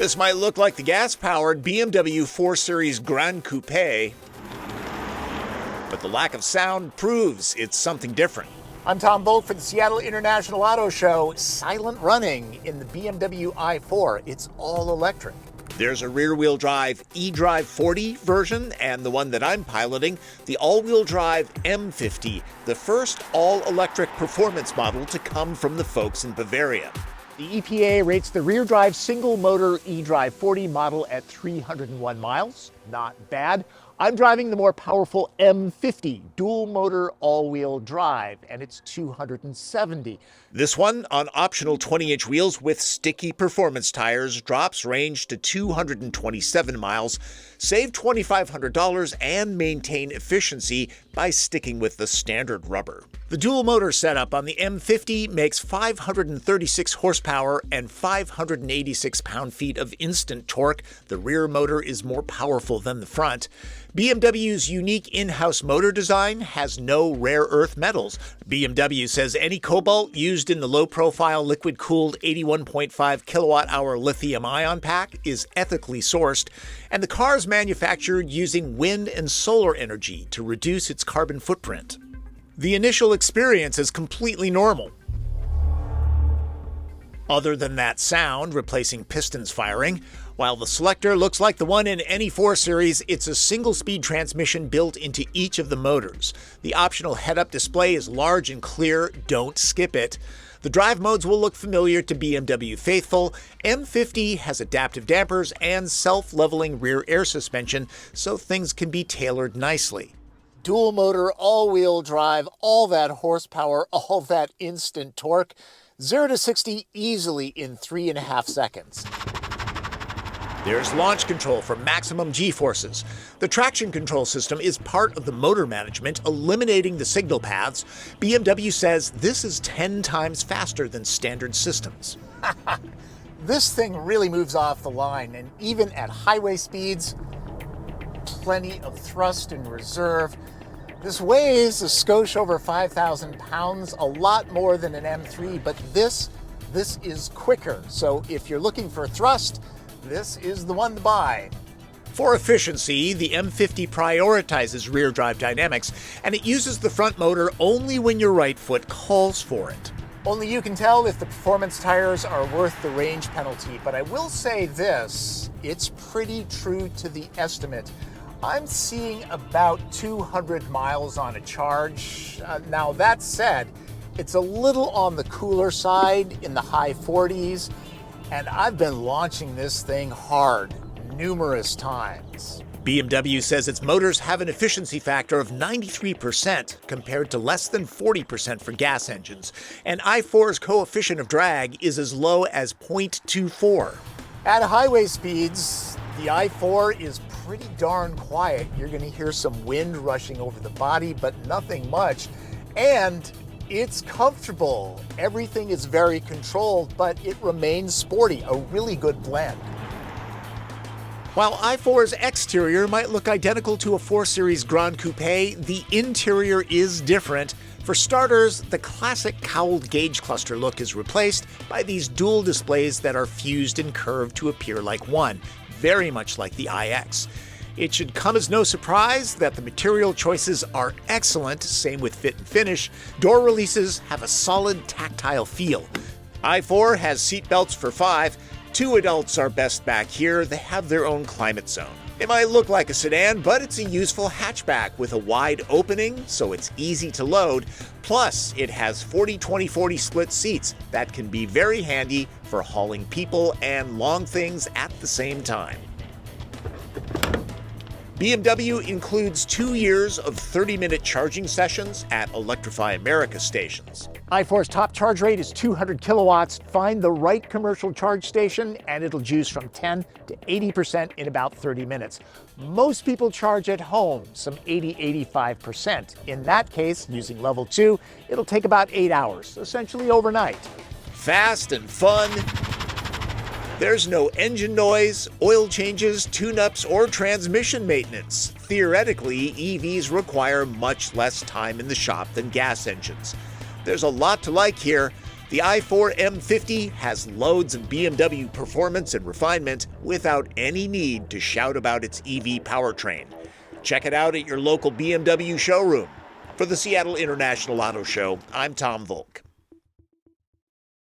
This might look like the gas-powered BMW 4 Series Grand Coupe, but the lack of sound proves it's something different. I'm Tom Voelk for the Seattle International Auto Show. Silent running in the BMW i4. It's all electric. There's a rear-wheel drive eDrive 40 version, and the one that I'm piloting, the all-wheel drive M50, the first all-electric performance model to come from the folks in Bavaria. The EPA rates the rear-drive single-motor eDrive 40 model at 301 miles. Not bad. I'm driving the more powerful M50 dual-motor all-wheel drive, and it's 270. This one, on optional 20-inch wheels with sticky performance tires, drops range to 227 miles, save $2,500, and maintain efficiency by sticking with the standard rubber. The dual-motor setup on the M50 makes 536 horsepower and 586 pound-feet of instant torque. The rear motor is more powerful than the front. BMW's unique in-house motor design has no rare earth metals. BMW says any cobalt used in the low-profile liquid-cooled 81.5 kilowatt-hour lithium-ion pack is ethically sourced, and the car is manufactured using wind and solar energy to reduce its carbon footprint. The initial experience is completely normal. Other than that sound, replacing pistons firing, while the Selector looks like the one in any 4 Series, it's a single-speed transmission built into each of the motors. The optional head-up display is large and clear. Don't skip it. The drive modes will look familiar to BMW faithful. M50 has adaptive dampers and self-leveling rear air suspension, so things can be tailored nicely. Dual motor, all-wheel drive, all that horsepower, all that instant torque. 0 to 60 easily in 3.5 seconds. There's launch control for maximum G-forces. The traction control system is part of the motor management, eliminating the signal paths. BMW says this is 10 times faster than standard systems. This thing really moves off the line, and even at highway speeds, plenty of thrust and reserve. This weighs a skosh over 5,000 pounds, a lot more than an M3, but this is quicker. So if you're looking for thrust, this is the one to buy. For efficiency, the M50 prioritizes rear drive dynamics, and it uses the front motor only when your right foot calls for it. Only you can tell if the performance tires are worth the range penalty, but I will say this, it's pretty true to the estimate. I'm seeing about 200 miles on a charge. Now that said, it's a little on the cooler side in the high 40s, and I've been launching this thing hard numerous times. BMW says its motors have an efficiency factor of 93% compared to less than 40% for gas engines, and i4's coefficient of drag is as low as 0.24. At highway speeds, the i4 is pretty darn quiet. You're going to hear some wind rushing over the body, but nothing much. And it's comfortable. Everything is very controlled, but it remains sporty, a really good blend. While i4's exterior might look identical to a 4 Series Grand Coupe, the interior is different. For starters, the classic cowled gauge cluster look is replaced by these dual displays that are fused and curved to appear like one, very much like the iX. It should come as no surprise that the material choices are excellent, same with fit and finish. Door releases have a solid tactile feel. i4 has seat belts for 5. 2 adults are best back here. They have their own climate zone. It might look like a sedan, but it's a useful hatchback with a wide opening, so it's easy to load. Plus, it has 40-20-40 split seats that can be very handy for hauling people and long things at the same time. BMW includes 2 years of 30-minute charging sessions at Electrify America stations. i4's top charge rate is 200 kilowatts. Find the right commercial charge station and it'll juice from 10 to 80% in about 30 minutes. Most people charge at home, some 80-85%. In that case, using level 2, it'll take about 8 hours, essentially overnight. Fast and fun. There's no engine noise, oil changes, tune-ups, or transmission maintenance. Theoretically, EVs require much less time in the shop than gas engines. There's a lot to like here. The i4 M50 has loads of BMW performance and refinement without any need to shout about its EV powertrain. Check it out at your local BMW showroom. For the Seattle International Auto Show, I'm Tom Voelk.